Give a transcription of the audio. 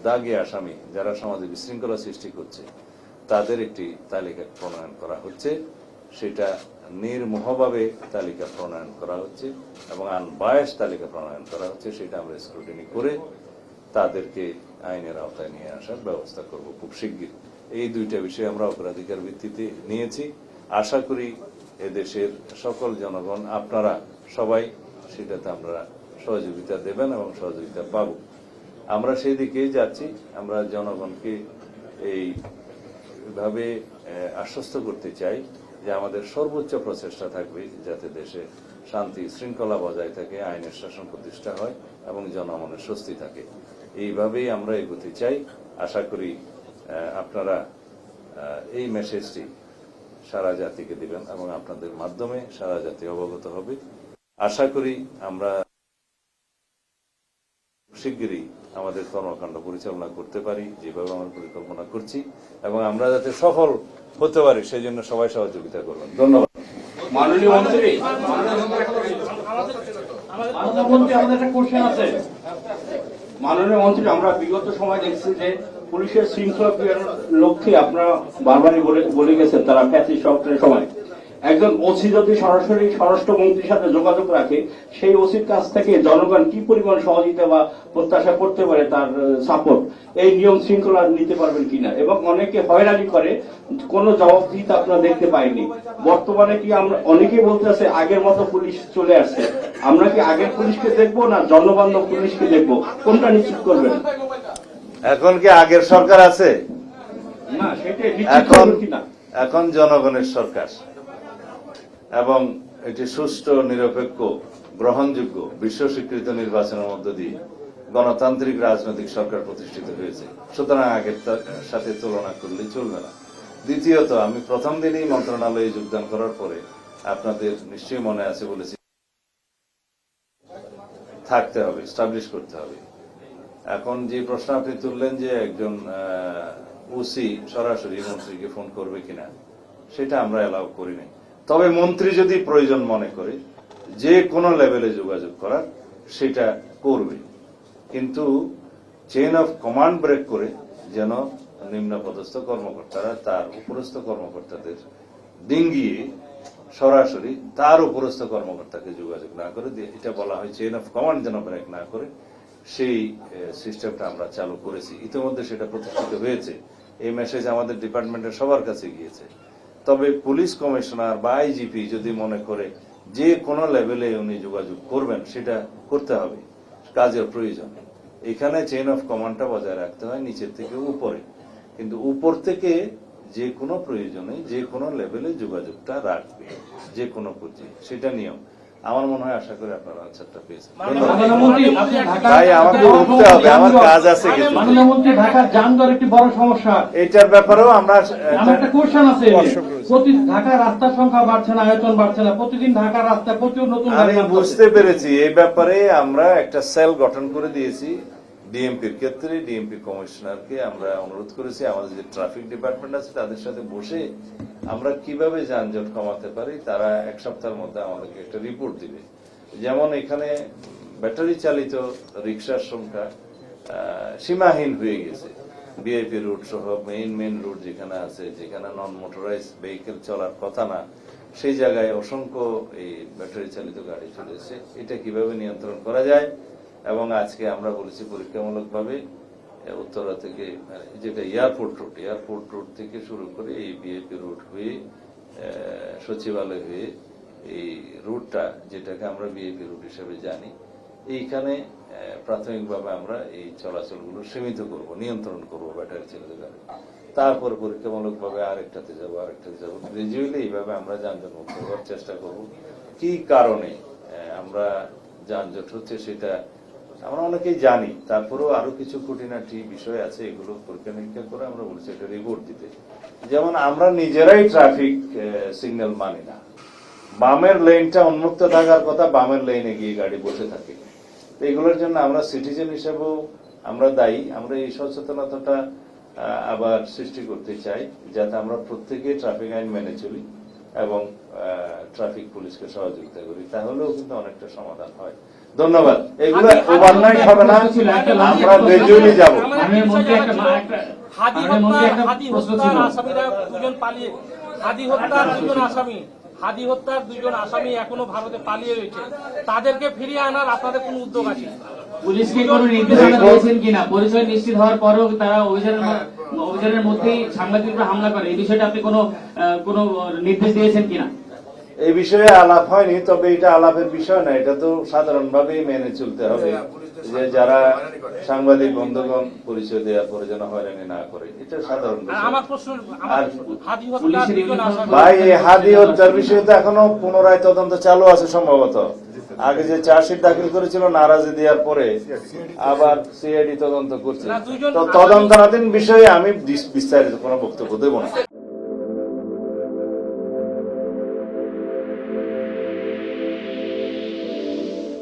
দাগী আসামি যারা সমাজে বিশৃঙ্খলা সৃষ্টি করছে তাদের একটি তালিকা প্রণয়ন করা হচ্ছে। সেটা নির্মোহভাবে তালিকা প্রণয়ন করা হচ্ছে এবং আনবায়াস তালিকা প্রণয়ন করা হচ্ছে। সেটা আমরা স্ক্রুটিনি করে তাদেরকে আইনের আওতায় নিয়ে আসার ব্যবস্থা করব খুব শিগগির। এই দুইটা বিষয় আমরা অগ্রাধিকার ভিত্তিতে নিয়েছি। আশা করি এদেশের সকল জনগণ আপনারা সবাই সেটাতে আমরা সহযোগিতা দেবেন এবং সহযোগিতা পাব। আমরা সেই দিকেই যাচ্ছি। আমরা জনগণকে এইভাবে আশ্বস্ত করতে চাই যে আমাদের সর্বোচ্চ প্রচেষ্টা থাকবে যাতে দেশে শান্তি শৃঙ্খলা বজায় থাকে, আইনের শাসন প্রতিষ্ঠা হয় এবং জনমনের স্বস্তি থাকে। এইভাবেই আমরা এগোতে চাই। আশা করি আপনারা এই মেসেজটি সারা জাতিকে দিবেন এবং আপনাদের মাধ্যমে সারা জাতি অবগত হবে। আশা করি আমরা শিগগিরই আমাদের কর্মকাণ্ড পরিচালনা করতে পারি যেভাবে আমরা পরিকল্পনা করছি এবং আমরা যাতে সফল হতে পারি সেই জন্য সবাই সহযোগিতা করবেন। ধন্যবাদ। মাননীয় মন্ত্রী, মাননীয় মন্ত্রী, আমরা বিগত সময় দেখছি যে পুলিশের শৃঙ্খলা লক্ষ্যে আপনারা বারবারই বলে গেছেন তারা ফ্যাসিস্ট সরকারের সময় একজন ওসি যদি সরাসরি স্বরাষ্ট্রমন্ত্রীর সাথে যোগাযোগ রাখে সেই ওসির কাছ থেকে জনগণ কি পরিমাণ সহযোগিতা বা প্রত্যাশা করতে পারে তার সাপোর্ট, এই নিয়ম শৃঙ্খলা নিতে পারবেন কিনা? এবং অনেকে হয়রানি করে কোনো জবাবদিহিতা আপনারা দেখতে পাইনি। বর্তমানে কি আমরা অনেকেই বলতে আছে আগের মতো পুলিশ চলে আসছে, আমরা কি আগের পুলিশকে দেখবো না জনবান্ধব পুলিশকে দেখবো, কোনটা নিশ্চিত করবেন? এখন কি আগের সরকার আছে? না, সেটা নিশ্চিত করবেন কিনা? এখন জনগণের সরকার এবং এটি সুষ্ঠু, নিরপেক্ষ, গ্রহণযোগ্য, বিশ্ব স্বীকৃত নির্বাচনের মধ্য দিয়ে গণতান্ত্রিক রাজনৈতিক সরকার প্রতিষ্ঠিত হয়েছে। সুতরাং আগের সাথে তুলনা করলে চলবে না। দ্বিতীয়ত, আমি প্রথম দিনেই মন্ত্রণালয়ে যোগদান করার পরে আপনাদের নিশ্চয়ই মনে আছে বলেছি থাকতে হবে, এস্টাবলিশ করতে হবে। এখন যে প্রশ্ন আপনি তুললেন যে একজন ওসি সরাসরি মন্ত্রীকে ফোন করবে কিনা, সেটা আমরা এলাও করি নাই। তবে মন্ত্রী যদি প্রয়োজন মনে করে যে কোনো লেভেলে যোগাযোগ করার সেটা করবে, কিন্তু চেইন অফ কমান্ড ব্রেক করে যেন নিম্নপদস্থ কর্মকর্তারা তার উপরস্থ কর্মকর্তাদের ডিঙ্গিয়ে সরাসরি তার উপরস্থ কর্মকর্তাকে যোগাযোগ না করে, এটা বলা হয় চেইন অফ কমান্ড যেন ব্রেক না করে, সেই সিস্টেমটা আমরা চালু করেছি। ইতিমধ্যে সেটা প্রতিষ্ঠিত হয়েছে। এই মেসেজ আমাদের ডিপার্টমেন্টের সবার কাছে গিয়েছে। তবে পুলিশ কমিশনার বা আইজিপি যদি মনে করে যে কোনো লেভেলে উনি যোগাযোগ করবেন, সেটা করতে হবে কাজের প্রয়োজনে। এখানে চেইন অফ কমান্ডটা বজায় রাখতে হয় নিচের থেকে উপরে, কিন্তু উপর থেকে যে কোনো প্রয়োজনে যে কোনো লেভেলে যোগাযোগটা রাখবে, যে কোনো পর্যায়ে, সেটা নিয়ম। আমার মনে হয়, আশা করি আপনারা আনসারটা পেয়েছেন। ভাই, আমাকে উঠতে হবে, আমার কাজ আছে কিছু। ঢাকার যানজট একটি বড় সমস্যা, এটার ব্যাপারেও আমরা একটা কোশ্চেন আছে। ঢাকার রাস্তার সংখ্যা বাড়ছে না, আয়তন বাড়ছে না, প্রতিদিন ঢাকার রাস্তায় প্রচুর নতুন। আমি বুঝতে পেরেছি। এই ব্যাপারে আমরা একটা সেল গঠন করে দিয়েছি ডিএমপির ক্ষেত্রে। ডিএমপি কমিশনারকে আমরা অনুরোধ করেছি আমাদের যে ট্রাফিক ডিপার্টমেন্ট আছে তাদের সাথে বসে আমরা কিভাবে যানজট কমাতে পারি, তারা এক সপ্তাহের মধ্যে আমাদেরকে একটা রিপোর্ট দিবে। যেমন এখানে ব্যাটারি চালিত রিক্সার সংখ্যা সীমাহীন হয়ে গেছে। ভিআইপি রুট সহ মেইন রুট যেখানে আছে, যেখানে নন মোটরাইজ ভেহিকেল চলার কথা না, সেই জায়গায় অসংখ্য এই ব্যাটারি চালিত গাড়ি চলেছে। এটা কিভাবে নিয়ন্ত্রণ করা যায়, এবং আজকে আমরা বলেছি পরীক্ষামূলকভাবে উত্তরা থেকে, যেটা এয়ারপোর্ট রুট থেকে শুরু করে এই ভিআইপি রুট হয়ে সচিবালয় হয়ে এই রুটটা, যেটাকে আমরা ভিআইপি রুট হিসেবে জানি, এইখানে প্রাথমিকভাবে আমরা এই চলাচলগুলো সীমিত করব, নিয়ন্ত্রণ করব ব্যাটারি চালিত গাড়ি। তারপর পরীক্ষামূলকভাবে আরেকটাতে যাবো। গ্রাজুয়ালি এইভাবে আমরা যানজট মুক্ত হওয়ার চেষ্টা করব। কি কারণে আমরা যানজট হচ্ছে সেটা আমরা অনেকেই জানি, তারপরেও আরো কিছু খুঁটিনাটি বিষয় আছে, এগুলো পরীক্ষা নিরীক্ষা করে আমরা বলছি একটা রিপোর্ট দিতে। যেমন আমরা নিজেরাই ট্রাফিক সিগন্যাল মানি না। বামের লেনটা উন্মুক্ত থাকার কথা, বামের লেনে গিয়ে গাড়ি বসে থাকে। এগুলোর জন্য আমরা সিটিজেন হিসেবেও আমরা দায়ী। আমরা এই সচেতনতাটা আবার সৃষ্টি করতে চাই যাতে আমরা প্রত্যেকে ট্রাফিক আইন মেনে চলি এবং ট্রাফিক পুলিশকে সহযোগিতা করি, তাহলেও কিন্তু অনেকটা সমাধান হয়। ধন্যবাদ। এগুলো ওভারনাইট হবে না, আমরা গ্রাজুয়ালি যাবো। মাননীয় মন্ত্রী একটা হাদি মাননীয় মন্ত্রী হত্যার একটা হাদি প্রশ্ন হত্যার ছিল। আসামিরা দুজন পালিয়ে হাদি হত্যার দুজন আসামি এখনো ভারতে পালিয়ে রয়েছে, তাদেরকে ফিরিয়ে আনার আপনাদের কোনো উদ্যোগ আছে? পুলিশকে কোনো নির্দেশনা দিয়েছেন কিনা? পরিচয় নিশ্চিত হওয়ার পরেও তারা অভিযানের মধ্যেই সাংবাদিকরা হামলা করে, এই বিষয়টা আপনি কোনো নির্দেশ দিয়েছেন কিনা? এই বিষয়ে আলাপ হয়নি, তবে এটা আলাপের বিষয় না, এটা তো সাধারণভাবেই মেনে চলতে হবে যে যারা সাংবাদিক বন্ধুগণ পরিচয় দেওয়ার পরে যেন হয়রানি না করে, এটা সাধারণ আর বিষয়। আমার প্রশ্ন, আর হাদি হত্যার দুজন আসামি ভাই, এই হাদি হত্যার বিষয়ে তো এখনো পুনরায় তদন্ত চালু আছে সম্ভবত। আগে যে চার্জশিট দাখিল করেছিল নারাজি দেওয়ার পরে আবার সিআইডি তদন্ত করছে, তো তদন্তাধীন বিষয়ে আমি বিস্তারিত কোনো বক্তব্য দেব না।